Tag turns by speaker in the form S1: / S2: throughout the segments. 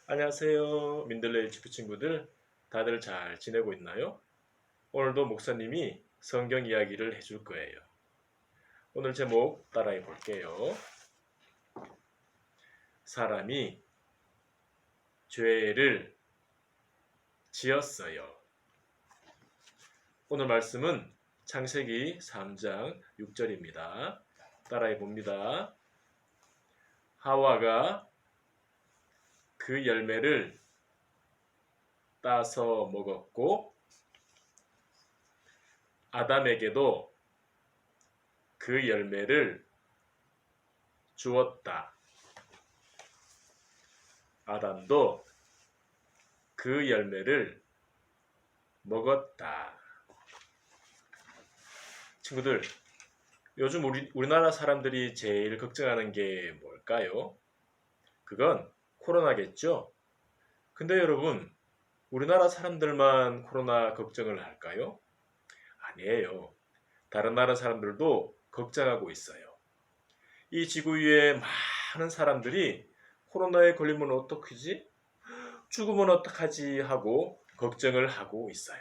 S1: 안녕하세요. 민들레 유치부 친구들, 다들 잘 지내고 있나요? 오늘도 목사님이 성경 이야기를 해줄 거예요. 오늘 제목 따라해 볼게요. 사람이 죄를 지었어요. 오늘 말씀은 창세기 3장 6절입니다. 따라해 봅니다. 하와가 그 열매를 따서 먹었고 아담에게도 그 열매를 주었다. 아담도 그 열매를 먹었다. 친구들, 요즘 우리나라 사람들이 제일 걱정하는 게 뭘까요? 그건 코로나겠죠? 근데 여러분, 우리나라 사람들만 코로나 걱정을 할까요? 아니에요. 다른 나라 사람들도 걱정하고 있어요. 이 지구 위에 많은 사람들이 코로나에 걸리면 어떡하지? 죽으면 어떡하지? 하고 걱정을 하고 있어요.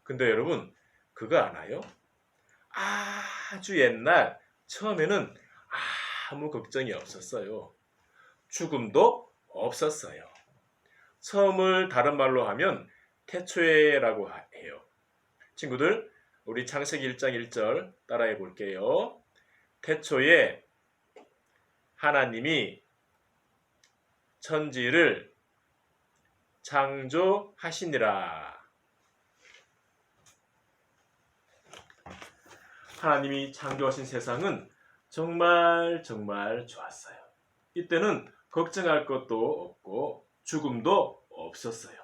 S1: 근데 여러분, 그거 아나요? 아주 옛날 처음에는 아무 걱정이 없었어요. 죽음도 없었어요. 처음을 다른 말로 하면 태초에라고 해요. 친구들, 우리 창세기 1장 1절 따라해 볼게요. 태초에 하나님이 천지를 창조하시니라. 하나님이 창조하신 세상은 정말 좋았어요. 이때는 걱정할 것도 없고 죽음도 없었어요.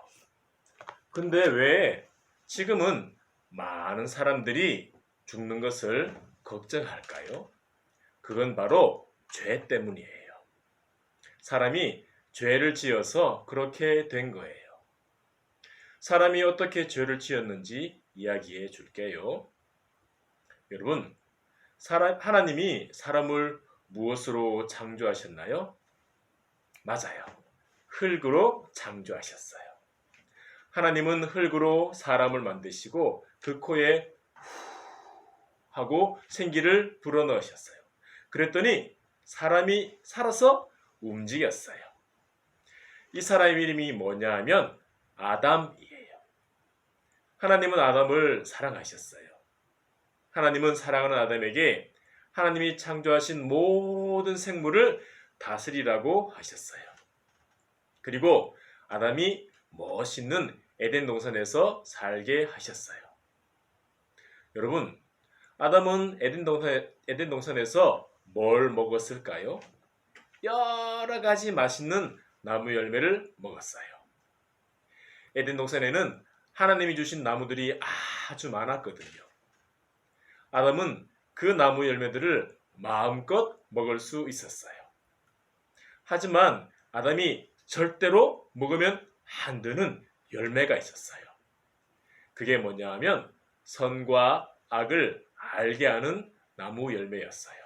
S1: 근데 왜 지금은 많은 사람들이 죽는 것을 걱정할까요? 그건 바로 죄 때문이에요. 사람이 죄를 지어서 그렇게 된 거예요. 사람이 어떻게 죄를 지었는지 이야기해 줄게요. 여러분, 하나님이 사람을 무엇으로 창조하셨나요? 맞아요. 흙으로 창조하셨어요. 하나님은 흙으로 사람을 만드시고 그 코에 하고 생기를 불어넣으셨어요. 그랬더니 사람이 살아서 움직였어요. 이 사람의 이름이 뭐냐 하면 아담이에요. 하나님은 아담을 사랑하셨어요. 하나님은 사랑하는 아담에게 하나님이 창조하신 모든 생물을 다스리라고 하셨어요. 그리고 아담이 멋있는 에덴 동산에서 살게 하셨어요. 여러분, 아담은 에덴 동산에서 뭘 먹었을까요? 여러 가지 맛있는 나무 열매를 먹었어요. 에덴 동산에는 하나님이 주신 나무들이 아주 많았거든요. 아담은 그 나무 열매들을 마음껏 먹을 수 있었어요. 하지만 아담이 절대로 먹으면 안 되는 열매가 있었어요. 그게 뭐냐 하면 선과 악을 알게 하는 나무 열매였어요.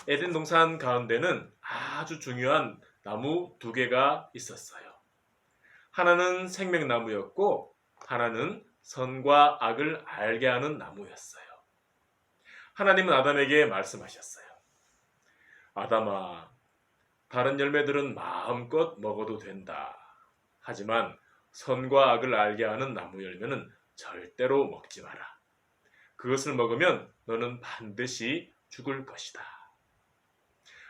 S1: 에덴 동산 가운데는 아주 중요한 나무 두 개가 있었어요. 하나는 생명나무였고 하나는 선과 악을 알게 하는 나무였어요. 하나님은 아담에게 말씀하셨어요. 아담아, 다른 열매들은 마음껏 먹어도 된다. 하지만 선과 악을 알게 하는 나무 열매는 절대로 먹지 마라. 그것을 먹으면 너는 반드시 죽을 것이다.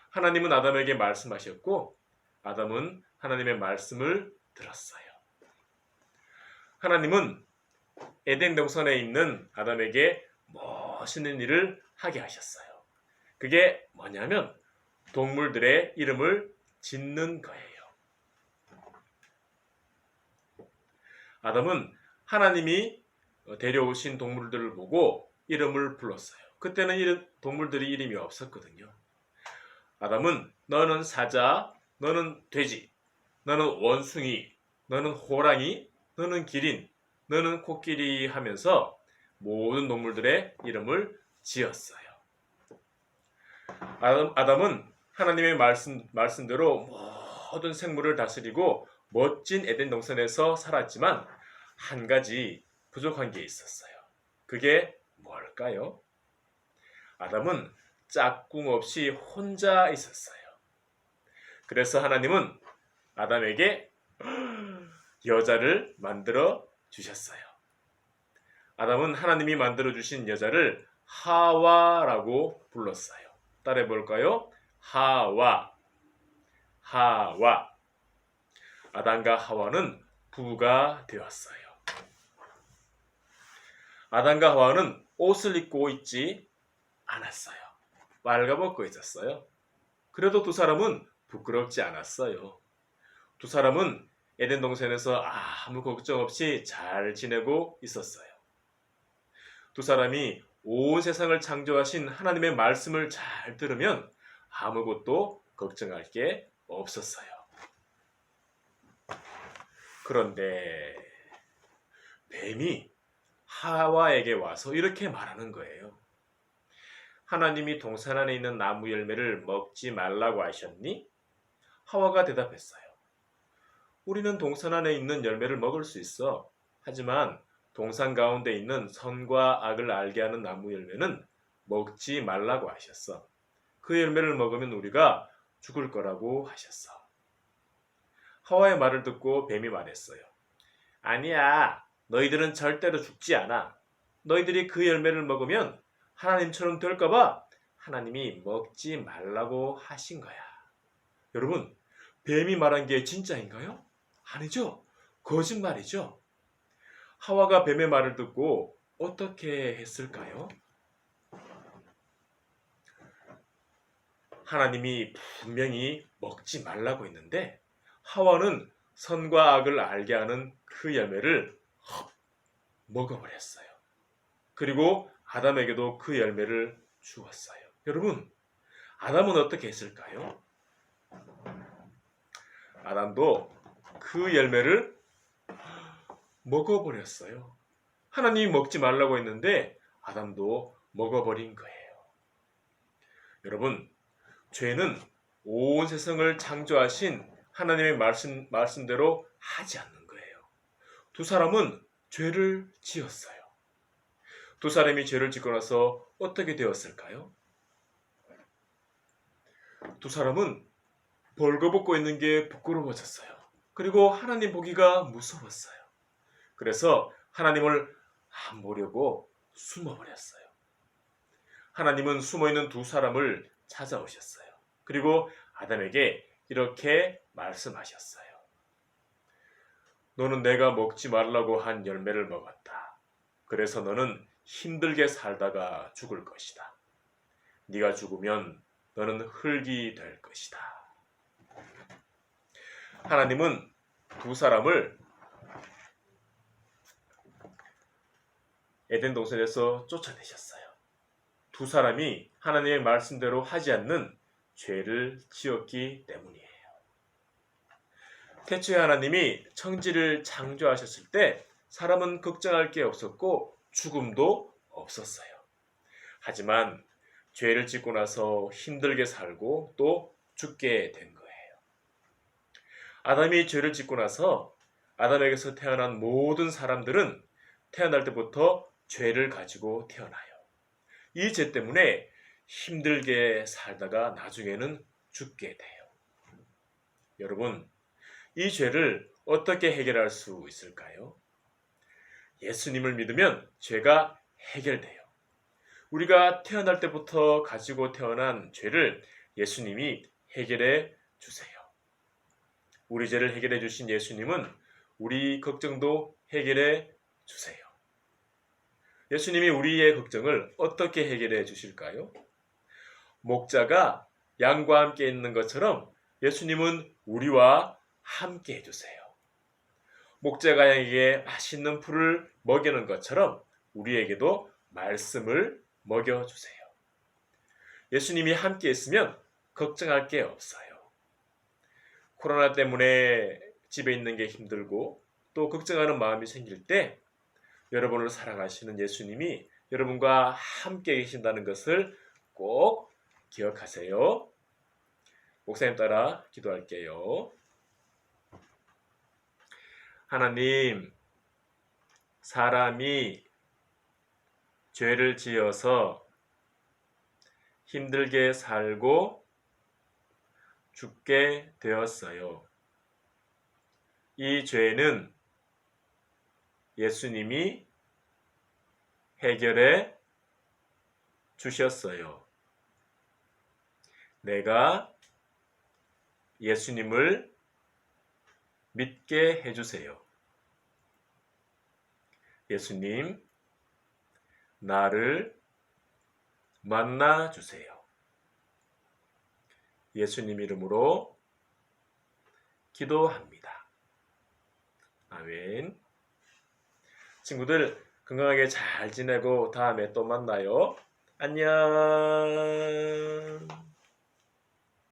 S1: 하나님은 아담에게 말씀하셨고 아담은 하나님의 말씀을 들었어요. 하나님은 에덴 동산에 있는 아담에게 멋있는 일을 하게 하셨어요. 그게 뭐냐면 동물들의 이름을 짓는 거예요. 아담은 하나님이 데려오신 동물들을 보고 이름을 불렀어요. 그때는 동물들이 이름이 없었거든요. 아담은 너는 사자, 너는 돼지, 너는 원숭이, 너는 호랑이, 너는 기린, 너는 코끼리 하면서 모든 동물들의 이름을 지었어요. 아담은 하나님의 말씀대로 모든 생물을 다스리고 멋진 에덴 동산에서 살았지만 한 가지 부족한 게 있었어요. 그게 뭘까요? 아담은 짝꿍 없이 혼자 있었어요. 그래서 하나님은 아담에게 여자를 만들어 주셨어요. 아담은 하나님이 만들어 주신 여자를 하와라고 불렀어요. 따라해 볼까요? 하와. 하와. 아담과 하와는 부부가 되었어요. 아담과 하와는 옷을 입고 있지 않았어요. 빨가벗고 있었어요. 그래도 두 사람은 부끄럽지 않았어요. 두 사람은 에덴 동산에서 아무 걱정 없이 잘 지내고 있었어요. 두 사람이 온 세상을 창조하신 하나님의 말씀을 잘 들으면 아무것도 걱정할 게 없었어요. 그런데 뱀이 하와에게 와서 이렇게 말하는 거예요. 하나님이 동산 안에 있는 나무 열매를 먹지 말라고 하셨니? 하와가 대답했어요. 우리는 동산 안에 있는 열매를 먹을 수 있어. 하지만 동산 가운데 있는 선과 악을 알게 하는 나무 열매는 먹지 말라고 하셨어. 그 열매를 먹으면 우리가 죽을 거라고 하셨어. 하와의 말을 듣고 뱀이 말했어요. 아니야, 너희들은 절대로 죽지 않아. 너희들이 그 열매를 먹으면 하나님처럼 될까봐 하나님이 먹지 말라고 하신 거야. 여러분, 뱀이 말한 게 진짜인가요? 아니죠. 거짓말이죠. 하와가 뱀의 말을 듣고 어떻게 했을까요? 하나님이 분명히 먹지 말라고 했는데 하와는 선과 악을 알게 하는 그 열매를 먹어버렸어요. 그리고 아담에게도 그 열매를 주었어요. 여러분, 아담은 어떻게 했을까요? 아담도 그 열매를 먹어버렸어요. 하나님이 먹지 말라고 했는데 아담도 먹어버린 거예요. 여러분, 죄는 온 세상을 창조하신 하나님의 말씀대로 하지 않는 거예요. 두 사람은 죄를 지었어요. 두 사람이 죄를 짓고 나서 어떻게 되었을까요? 두 사람은 벌거벗고 있는 게 부끄러워졌어요. 그리고 하나님 보기가 무서웠어요. 그래서 하나님을 안 보려고 숨어버렸어요. 하나님은 숨어있는 두 사람을 찾아오셨어요. 그리고 아담에게 이렇게 말씀하셨어요. 너는 내가 먹지 말라고 한 열매를 먹었다. 그래서 너는 힘들게 살다가 죽을 것이다. 네가 죽으면 너는 흙이 될 것이다. 하나님은 두 사람을 에덴 동산에서 쫓아내셨어요. 두 사람이 하나님의 말씀대로 하지 않는 죄를 지었기 때문이에요. 태초에 하나님이 천지를 창조하셨을 때 사람은 걱정할 게 없었고 죽음도 없었어요. 하지만 죄를 짓고 나서 힘들게 살고 또 죽게 된 거예요. 아담이 죄를 짓고 나서 아담에게서 태어난 모든 사람들은 태어날 때부터 죄를 가지고 태어나요. 이 죄 때문에 힘들게 살다가 나중에는 죽게 돼요. 여러분, 이 죄를 어떻게 해결할 수 있을까요? 예수님을 믿으면 죄가 해결돼요. 우리가 태어날 때부터 가지고 태어난 죄를 예수님이 해결해 주세요. 우리 죄를 해결해 주신 예수님은 우리 걱정도 해결해 주세요. 예수님이 우리의 걱정을 어떻게 해결해 주실까요? 목자가 양과 함께 있는 것처럼 예수님은 우리와 함께 해주세요. 목자가 양에게 맛있는 풀을 먹이는 것처럼 우리에게도 말씀을 먹여주세요. 예수님이 함께 있으면 걱정할 게 없어요. 코로나 때문에 집에 있는 게 힘들고 또 걱정하는 마음이 생길 때 여러분을 사랑하시는 예수님이 여러분과 함께 계신다는 것을 꼭 기억하세요. 목사님 따라 기도할게요. 하나님, 사람이 죄를 지어서 힘들게 살고 죽게 되었어요. 이 죄는 예수님이 해결해 주셨어요. 내가 예수님을 믿게 해주세요. 예수님, 나를 만나 주세요. 예수님 이름으로 기도합니다. 아멘. 친구들, 건강하게 잘 지내고 다음에 또 만나요. 안녕.